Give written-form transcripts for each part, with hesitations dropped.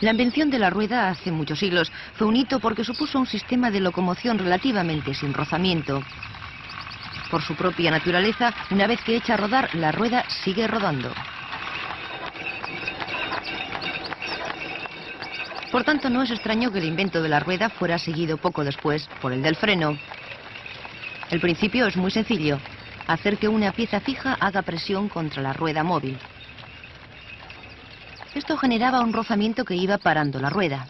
La invención de la rueda hace muchos siglos fue un hito porque supuso un sistema de locomoción relativamente sin rozamiento. Por su propia naturaleza, una vez que echa a rodar, la rueda sigue rodando. Por tanto, no es extraño que el invento de la rueda fuera seguido poco después por el del freno. El principio es muy sencillo: hacer que una pieza fija haga presión contra la rueda móvil. Esto generaba un rozamiento que iba parando la rueda.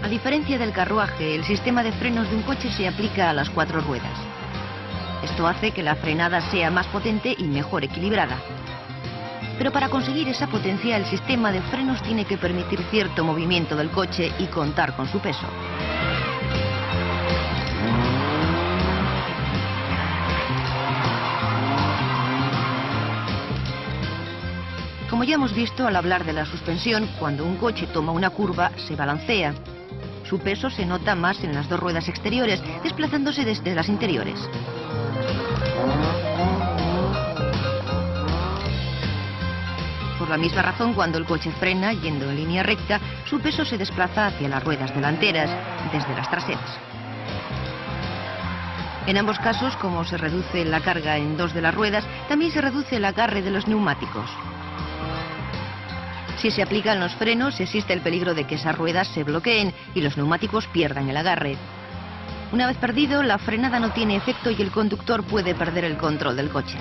A diferencia del carruaje, el sistema de frenos de un coche se aplica a las 4 ruedas. Esto hace que la frenada sea más potente y mejor equilibrada. Pero para conseguir esa potencia, el sistema de frenos tiene que permitir cierto movimiento del coche y contar con su peso. Como ya hemos visto al hablar de la suspensión, cuando un coche toma una curva, se balancea. Su peso se nota más en las 2 ruedas exteriores, desplazándose desde las interiores. Por la misma razón, cuando el coche frena yendo en línea recta, su peso se desplaza hacia las ruedas delanteras, desde las traseras. En ambos casos, como se reduce la carga en 2 de las ruedas, también se reduce el agarre de los neumáticos. Si se aplican los frenos, existe el peligro de que esas ruedas se bloqueen y los neumáticos pierdan el agarre. Una vez perdido, la frenada no tiene efecto y el conductor puede perder el control del coche.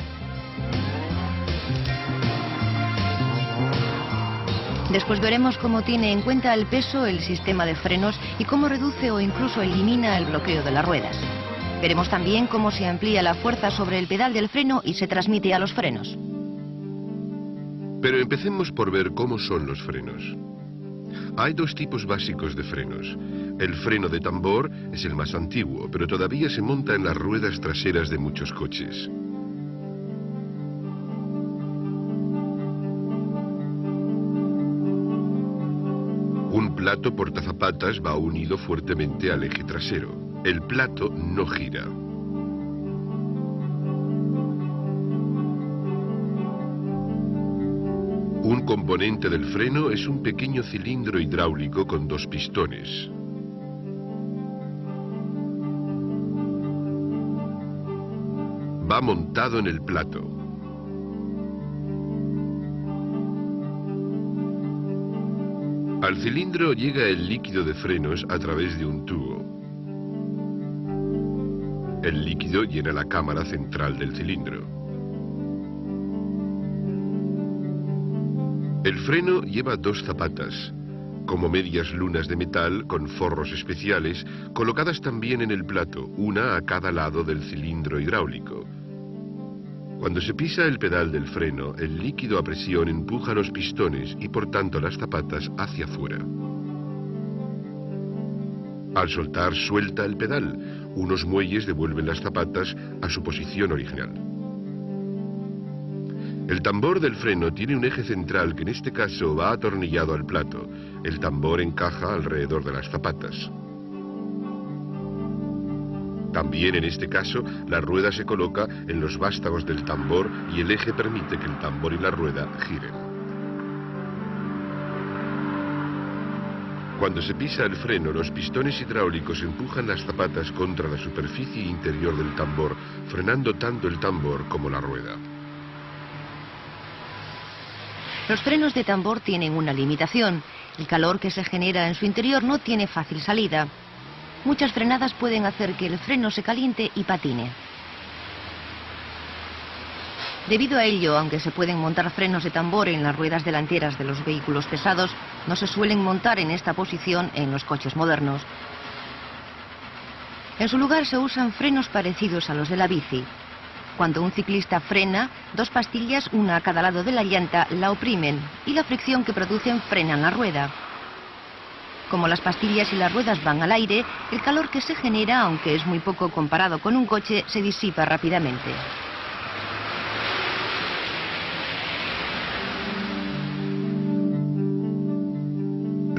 Después veremos cómo tiene en cuenta el peso el sistema de frenos y cómo reduce o incluso elimina el bloqueo de las ruedas. Veremos también cómo se amplía la fuerza sobre el pedal del freno y se transmite a los frenos. Pero empecemos por ver cómo son los frenos. Hay 2 tipos básicos de frenos. El freno de tambor es el más antiguo, pero todavía se monta en las ruedas traseras de muchos coches. Un plato portazapatas va unido fuertemente al eje trasero. El plato no gira. Un componente del freno es un pequeño cilindro hidráulico con 2 pistones. Va montado en el plato. Al cilindro llega el líquido de frenos a través de un tubo. El líquido llena la cámara central del cilindro. El freno lleva 2 zapatas, como medias lunas de metal con forros especiales, colocadas también en el plato, una a cada lado del cilindro hidráulico. Cuando se pisa el pedal del freno, el líquido a presión empuja los pistones y por tanto las zapatas hacia afuera. Al soltar suelta el pedal, unos muelles devuelven las zapatas a su posición original. El tambor del freno tiene un eje central que en este caso va atornillado al plato. El tambor encaja alrededor de las zapatas. También en este caso, la rueda se coloca en los vástagos del tambor y el eje permite que el tambor y la rueda giren. Cuando se pisa el freno, los pistones hidráulicos empujan las zapatas contra la superficie interior del tambor, frenando tanto el tambor como la rueda. Los frenos de tambor tienen una limitación. El calor que se genera en su interior no tiene fácil salida. Muchas frenadas pueden hacer que el freno se caliente y patine. Debido a ello, aunque se pueden montar frenos de tambor en las ruedas delanteras de los vehículos pesados, no se suelen montar en esta posición en los coches modernos. En su lugar se usan frenos parecidos a los de la bici. Cuando un ciclista frena, 2 pastillas, una a cada lado de la llanta, la oprimen y la fricción que producen frenan la rueda. Como las pastillas y las ruedas van al aire, el calor que se genera, aunque es muy poco comparado con un coche, se disipa rápidamente.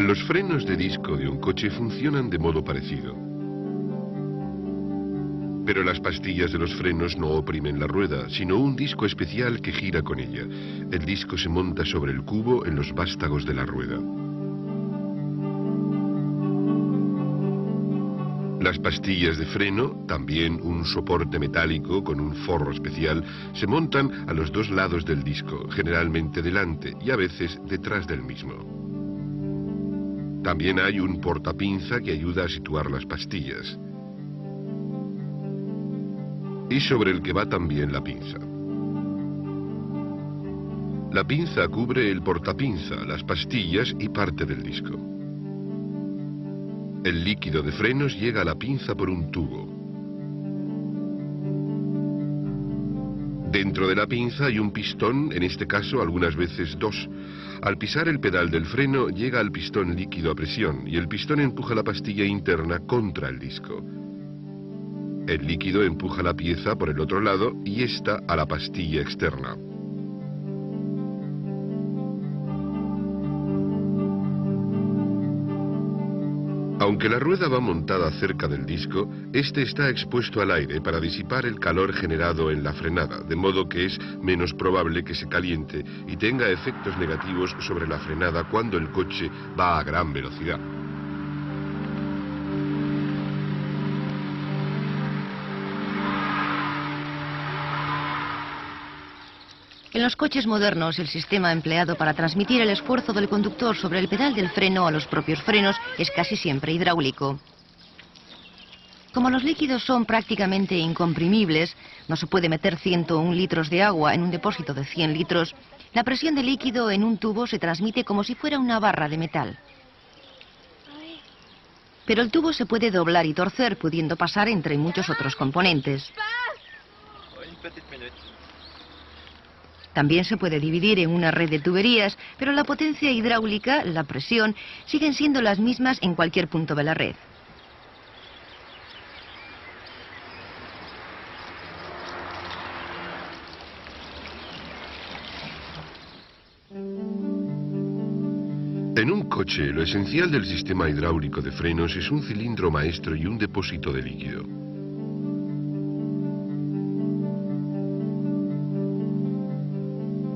Los frenos de disco de un coche funcionan de modo parecido. Pero las pastillas de los frenos no oprimen la rueda, sino un disco especial que gira con ella. El disco se monta sobre el cubo en los vástagos de la rueda. Las pastillas de freno, también un soporte metálico con un forro especial, se montan a los dos lados del disco, generalmente delante y a veces detrás del mismo. También hay un portapinza que ayuda a situar las pastillas. Y sobre el que va también la pinza. La pinza cubre el portapinza, las pastillas y parte del disco. El líquido de frenos llega a la pinza por un tubo. Dentro de la pinza hay un pistón, en este caso algunas veces dos. Al pisar el pedal del freno llega al pistón líquido a presión y el pistón empuja la pastilla interna contra el disco. El líquido empuja la pieza por el otro lado y esta a la pastilla externa. Aunque la rueda va montada cerca del disco, este está expuesto al aire para disipar el calor generado en la frenada, de modo que es menos probable que se caliente y tenga efectos negativos sobre la frenada cuando el coche va a gran velocidad. En los coches modernos, el sistema empleado para transmitir el esfuerzo del conductor sobre el pedal del freno a los propios frenos es casi siempre hidráulico. Como los líquidos son prácticamente incomprimibles, no se puede meter 101 litros de agua en un depósito de 100 litros, la presión de líquido en un tubo se transmite como si fuera una barra de metal. Pero el tubo se puede doblar y torcer, pudiendo pasar entre muchos otros componentes. También se puede dividir en una red de tuberías, pero la potencia hidráulica, la presión, siguen siendo las mismas en cualquier punto de la red. En un coche, lo esencial del sistema hidráulico de frenos es un cilindro maestro y un depósito de líquido.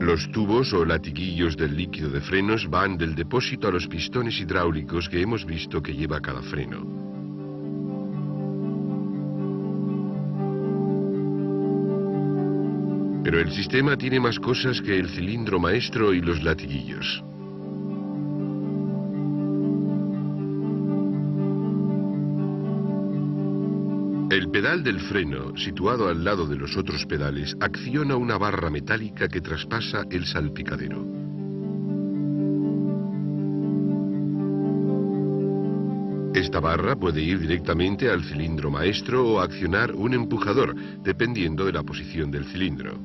Los tubos o latiguillos del líquido de frenos van del depósito a los pistones hidráulicos que hemos visto que lleva cada freno. Pero el sistema tiene más cosas que el cilindro maestro y los latiguillos. El pedal del freno, situado al lado de los otros pedales, acciona una barra metálica que traspasa el salpicadero. Esta barra puede ir directamente al cilindro maestro o accionar un empujador, dependiendo de la posición del cilindro.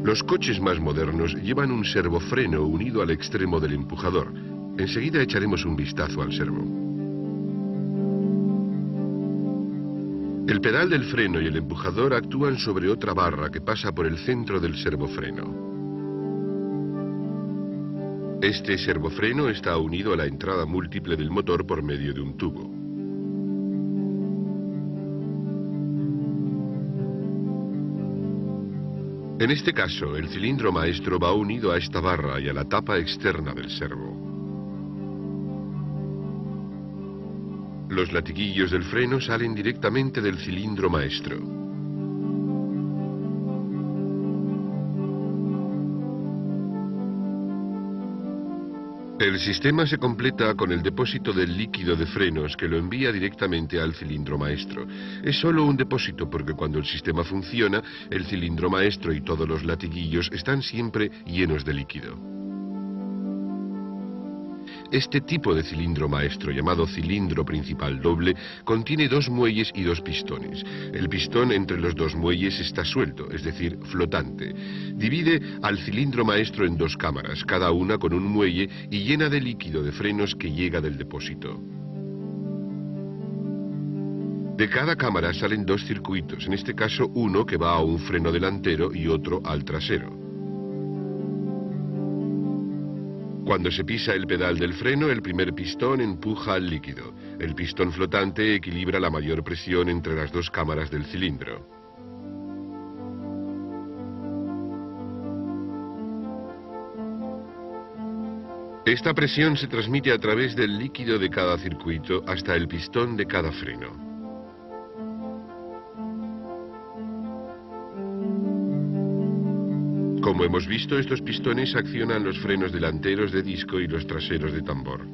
Los coches más modernos llevan un servofreno unido al extremo del empujador. Enseguida echaremos un vistazo al servo. El pedal del freno y el empujador actúan sobre otra barra que pasa por el centro del servofreno. Este servofreno está unido a la entrada múltiple del motor por medio de un tubo. En este caso, el cilindro maestro va unido a esta barra y a la tapa externa del servo. Los latiguillos del freno salen directamente del cilindro maestro. El sistema se completa con el depósito del líquido de frenos que lo envía directamente al cilindro maestro. Es solo un depósito porque cuando el sistema funciona, el cilindro maestro y todos los latiguillos están siempre llenos de líquido. Este tipo de cilindro maestro, llamado cilindro principal doble, contiene dos muelles y dos pistones. El pistón entre los dos muelles está suelto, es decir, flotante. Divide al cilindro maestro en dos cámaras, cada una con un muelle y llena de líquido de frenos que llega del depósito. De cada cámara salen dos circuitos, en este caso uno que va a un freno delantero y otro al trasero. Cuando se pisa el pedal del freno, el primer pistón empuja al líquido. El pistón flotante equilibra la mayor presión entre las dos cámaras del cilindro. Esta presión se transmite a través del líquido de cada circuito hasta el pistón de cada freno. Como hemos visto, estos pistones accionan los frenos delanteros de disco y los traseros de tambor.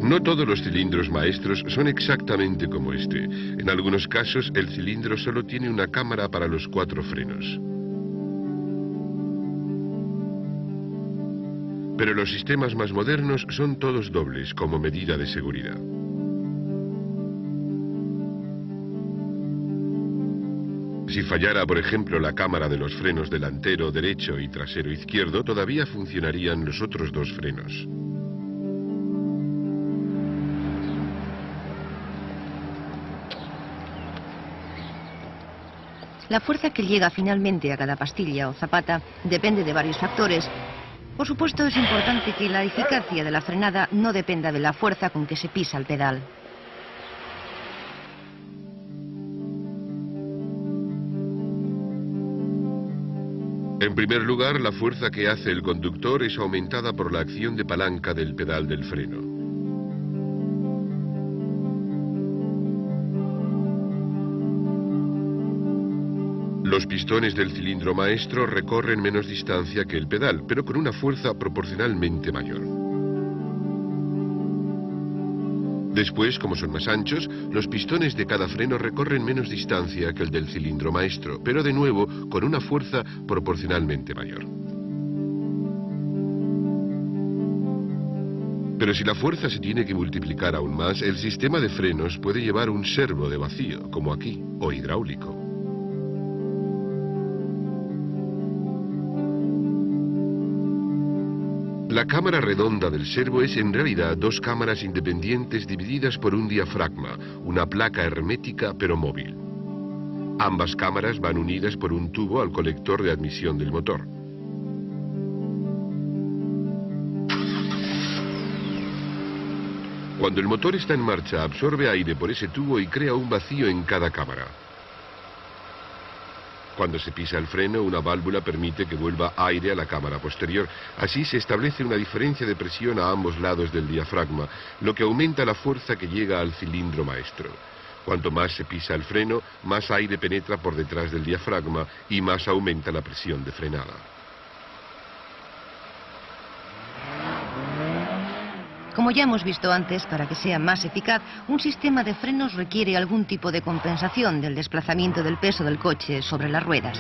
No todos los cilindros maestros son exactamente como este. En algunos casos, el cilindro solo tiene una cámara para los 4 frenos. Pero los sistemas más modernos son todos dobles, como medida de seguridad. Si fallara, por ejemplo, la cámara de los frenos delantero derecho y trasero izquierdo, todavía funcionarían los otros 2 frenos. La fuerza que llega finalmente a cada pastilla o zapata depende de varios factores. Por supuesto, es importante que la eficacia de la frenada no dependa de la fuerza con que se pisa el pedal. En primer lugar, la fuerza que hace el conductor es aumentada por la acción de palanca del pedal del freno. Los pistones del cilindro maestro recorren menos distancia que el pedal, pero con una fuerza proporcionalmente mayor. Después, como son más anchos, los pistones de cada freno recorren menos distancia que el del cilindro maestro, pero de nuevo con una fuerza proporcionalmente mayor. Pero si la fuerza se tiene que multiplicar aún más, el sistema de frenos puede llevar un servo de vacío, como aquí, o hidráulico. La cámara redonda del servo es en realidad 2 cámaras independientes divididas por un diafragma, una placa hermética pero móvil. Ambas cámaras van unidas por un tubo al colector de admisión del motor. Cuando el motor está en marcha, absorbe aire por ese tubo y crea un vacío en cada cámara. Cuando se pisa el freno, una válvula permite que vuelva aire a la cámara posterior. Así se establece una diferencia de presión a ambos lados del diafragma, lo que aumenta la fuerza que llega al cilindro maestro. Cuanto más se pisa el freno, más aire penetra por detrás del diafragma y más aumenta la presión de frenada. Como ya hemos visto antes, para que sea más eficaz, un sistema de frenos requiere algún tipo de compensación del desplazamiento del peso del coche sobre las ruedas.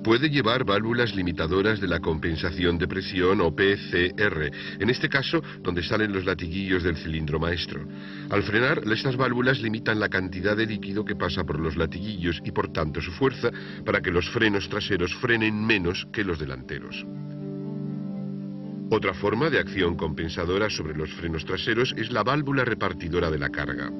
Puede llevar válvulas limitadoras de la compensación de presión o PCR, en este caso donde salen los latiguillos del cilindro maestro. Al frenar, estas válvulas limitan la cantidad de líquido que pasa por los latiguillos y por tanto su fuerza para que los frenos traseros frenen menos que los delanteros. Otra forma de acción compensadora sobre los frenos traseros es la válvula repartidora de la carga.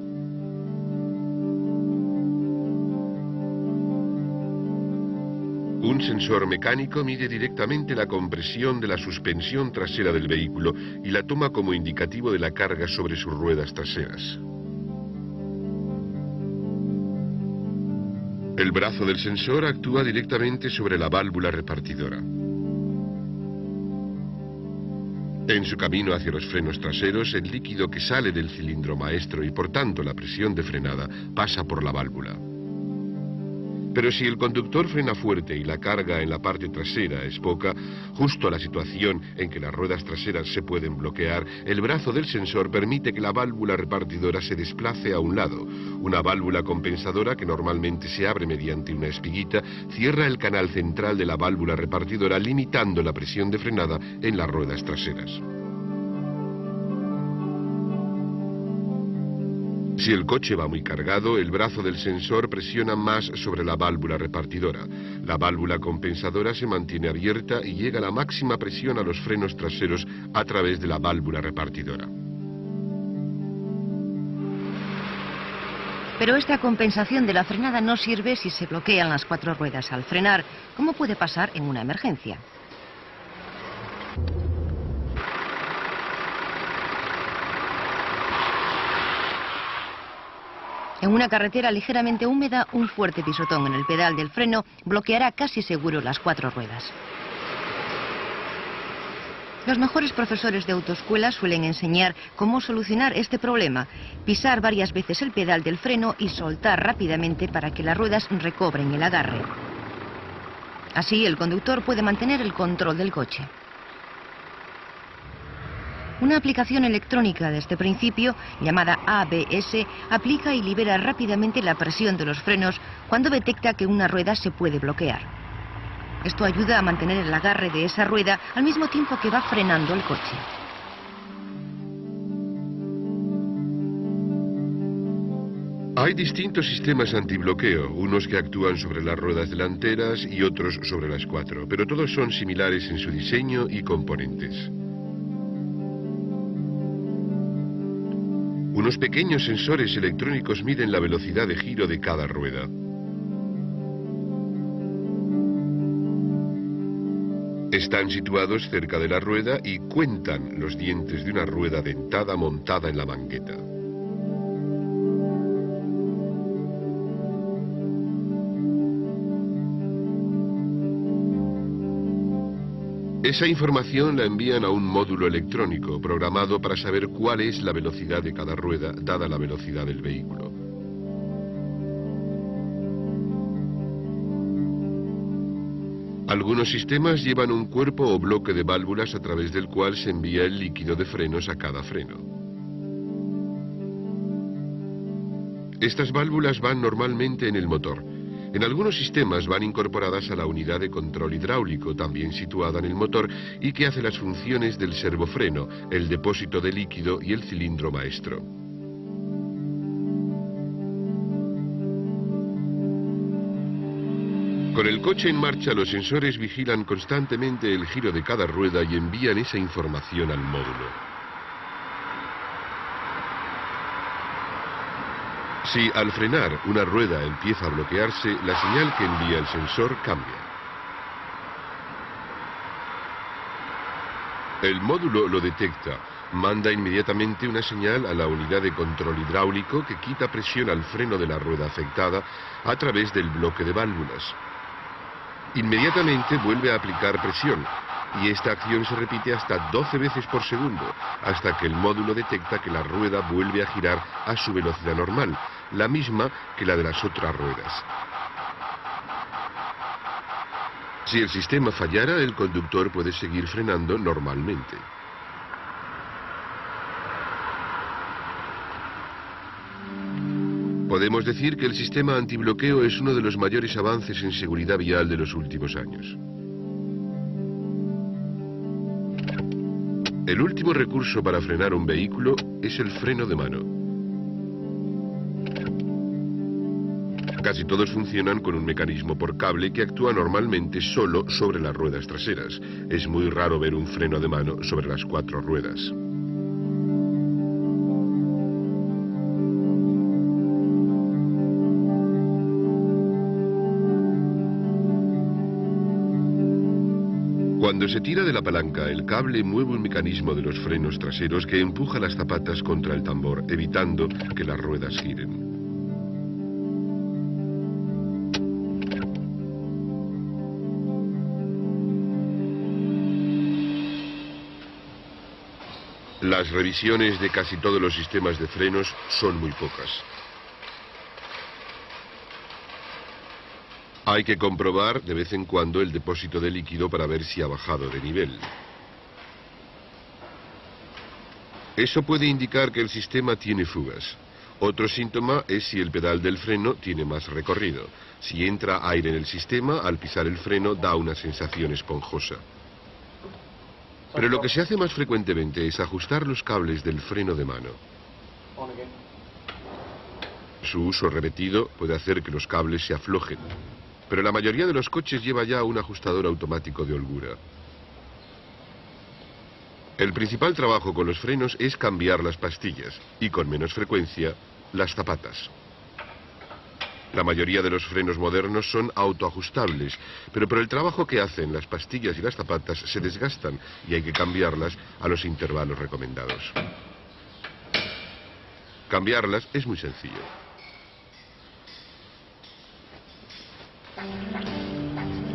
Un sensor mecánico mide directamente la compresión de la suspensión trasera del vehículo y la toma como indicativo de la carga sobre sus ruedas traseras. El brazo del sensor actúa directamente sobre la válvula repartidora. En su camino hacia los frenos traseros, el líquido que sale del cilindro maestro y por tanto la presión de frenada pasa por la válvula. Pero si el conductor frena fuerte y la carga en la parte trasera es poca, justo a la situación en que las ruedas traseras se pueden bloquear, el brazo del sensor permite que la válvula repartidora se desplace a un lado. Una válvula compensadora, que normalmente se abre mediante una espiguita, cierra el canal central de la válvula repartidora, limitando la presión de frenada en las ruedas traseras. Si el coche va muy cargado, el brazo del sensor presiona más sobre la válvula repartidora. La válvula compensadora se mantiene abierta y llega a la máxima presión a los frenos traseros a través de la válvula repartidora. Pero esta compensación de la frenada no sirve si se bloquean las 4 ruedas al frenar, como puede pasar en una emergencia. En una carretera ligeramente húmeda, un fuerte pisotón en el pedal del freno bloqueará casi seguro las 4 ruedas. Los mejores profesores de autoescuela suelen enseñar cómo solucionar este problema: pisar varias veces el pedal del freno y soltar rápidamente para que las ruedas recobren el agarre. Así el conductor puede mantener el control del coche. Una aplicación electrónica de este principio, llamada ABS, aplica y libera rápidamente la presión de los frenos cuando detecta que una rueda se puede bloquear. Esto ayuda a mantener el agarre de esa rueda al mismo tiempo que va frenando el coche. Hay distintos sistemas antibloqueo, unos que actúan sobre las ruedas delanteras y otros sobre las 4, pero todos son similares en su diseño y componentes. Unos pequeños sensores electrónicos miden la velocidad de giro de cada rueda. Están situados cerca de la rueda y cuentan los dientes de una rueda dentada montada en la mangueta. Esa información la envían a un módulo electrónico programado para saber cuál es la velocidad de cada rueda dada la velocidad del vehículo. Algunos sistemas llevan un cuerpo o bloque de válvulas a través del cual se envía el líquido de frenos a cada freno. Estas válvulas van normalmente en el motor. En algunos sistemas van incorporadas a la unidad de control hidráulico, también situada en el motor, y que hace las funciones del servofreno, el depósito de líquido y el cilindro maestro. Con el coche en marcha, los sensores vigilan constantemente el giro de cada rueda y envían esa información al módulo. Si al frenar una rueda empieza a bloquearse, la señal que envía el sensor cambia. El módulo lo detecta, manda inmediatamente una señal a la unidad de control hidráulico que quita presión al freno de la rueda afectada a través del bloque de válvulas. Inmediatamente vuelve a aplicar presión y esta acción se repite hasta 12 veces por segundo, hasta que el módulo detecta que la rueda vuelve a girar a su velocidad normal, la misma que la de las otras ruedas. Si el sistema fallara, el conductor puede seguir frenando normalmente. Podemos decir que el sistema antibloqueo es uno de los mayores avances en seguridad vial de los últimos años. El último recurso para frenar un vehículo es el freno de mano. Casi todos funcionan con un mecanismo por cable que actúa normalmente solo sobre las ruedas traseras. Es muy raro ver un freno de mano sobre las 4 ruedas. Cuando se tira de la palanca, el cable mueve un mecanismo de los frenos traseros que empuja las zapatas contra el tambor, evitando que las ruedas giren. Las revisiones de casi todos los sistemas de frenos son muy pocas. Hay que comprobar de vez en cuando el depósito de líquido para ver si ha bajado de nivel. Eso puede indicar que el sistema tiene fugas. Otro síntoma es si el pedal del freno tiene más recorrido. Si entra aire en el sistema, al pisar el freno da una sensación esponjosa. Pero lo que se hace más frecuentemente es ajustar los cables del freno de mano. Su uso repetido puede hacer que los cables se aflojen, pero la mayoría de los coches lleva ya un ajustador automático de holgura. El principal trabajo con los frenos es cambiar las pastillas y, con menos frecuencia, las zapatas. La mayoría de los frenos modernos son autoajustables, pero por el trabajo que hacen las pastillas y las zapatas se desgastan y hay que cambiarlas a los intervalos recomendados. Cambiarlas es muy sencillo.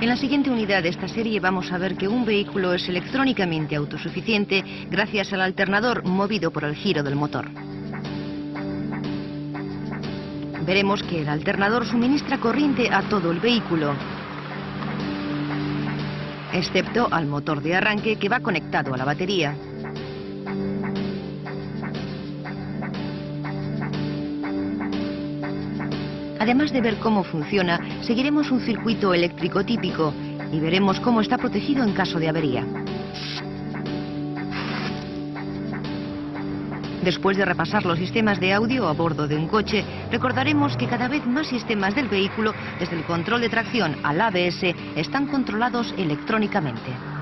En la siguiente unidad de esta serie vamos a ver que un vehículo es electrónicamente autosuficiente gracias al alternador movido por el giro del motor. Veremos que el alternador suministra corriente a todo el vehículo, excepto al motor de arranque que va conectado a la batería. Además de ver cómo funciona, seguiremos un circuito eléctrico típico y veremos cómo está protegido en caso de avería. Después de repasar los sistemas de audio a bordo de un coche, recordaremos que cada vez más sistemas del vehículo, desde el control de tracción al ABS, están controlados electrónicamente.